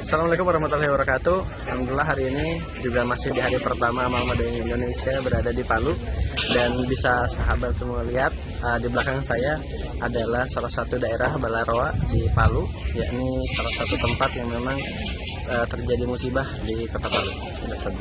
Assalamualaikum warahmatullahi wabarakatuh. Alhamdulillah hari ini juga masih di hari pertama Amal Madani Indonesia berada di Palu. Dan bisa sahabat semua lihat di belakang saya adalah salah satu daerah Balaroa di Palu, yakni salah satu tempat yang memang terjadi musibah di kota Palu. Sudah